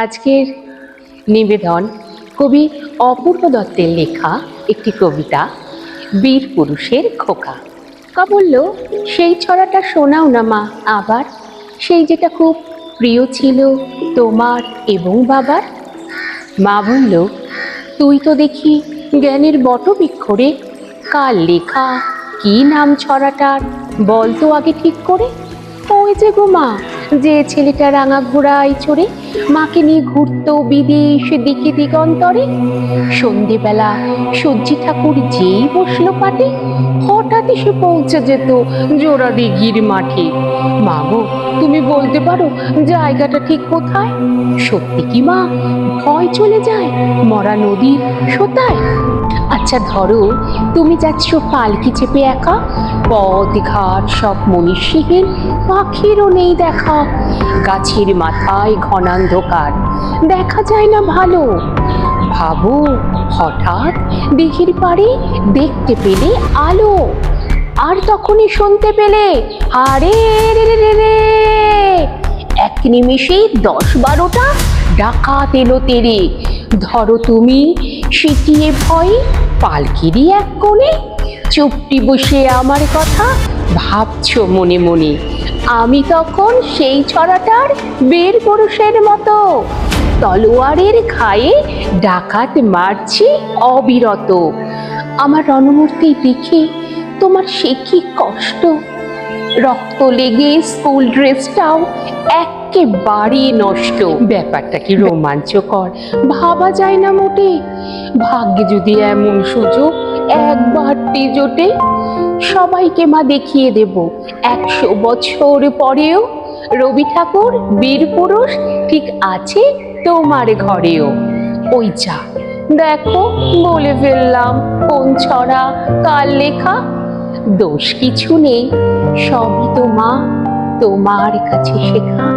আজকের নিবেদন কবি অপূর্ব দত্তের লেখা একটি কবিতা বীর পুরুষের খোকা। কা বলল, সেই ছড়াটা শোনাও না মা আবার, সেই যেটা খুব প্রিয় ছিল তোমার এবং বাবার। মা বলল, তুই তো দেখি জ্ঞানের বটবৃক্ষ রে, কার লেখা, কি নাম ছড়াটার বল তো আগে ঠিক করে। ওই যে গো মা, যে ছেলেটা রাঙা ঘোড়ায় চড়ে মাকে নিয়ে ঘুরতো বিদেশ দিকে দিগন্তরে, সন্ধেবেলা সূর্যি ঠাকুর যেই বসলো পাটে, হঠাৎ এসে পৌঁছে যেত জোড়া দিঘির মাঠে। মা গো, তুমি বলতে পারো জায়গাটা ঠিক কোথায়? সত্যি কি মা ভয় চলে যায় মরা নদীর সোতায়? আচ্ছা ধরো, তুমি যাচ্ছ পালকি চেপে একা, পথ ঘাট সব মনীষীহীন, পাখিরও নেই দেখা, গাছের মাথায় ঘনান্ধকার, দেখা যায় না ভালো। ভাবো, হঠাৎ দিঘির পাড়ে দেখতে পেলে আলো, আর তখনই শুনতে পেলে আরে রে রে রে রে, এক নিমেষেই 10-12টা ডাকাত এলো তেরে। ধরো তুমি সিটিয়ে ভয়ে পালকিরই এক কোণে, চুপটি বসে আমার কথা ভাবছো মনে মনে। আমি তখন সেই ছড়াটার বীর পুরুষের মতো, তলোয়ারের ঘায়ে ডাকাত মারছি অবিরত। আমার রণমূর্তি দেখে তোমার সে কি কষ্ট, রক্ত লেগে স্কুল ড্রেসটাও একেবারে নষ্ট। ব্যাপারটা কি রোমাঞ্চকর, ভাবা যায় না মোটে। ভাগ্যে যদি এমন সুযোগ একবারটি জোটে, সবাইকে মা দেখিয়ে দেব 100 বছর পরেও রবি ঠাকুর বীর পুরুষ ঠিক আছে তোমার ঘরেও। ওই যা দেখো, বলে ফেললাম কোন ছড়া কার লেখা। দোষ কিছু নেই, সবই তো মা তোমার কাছে শেখা।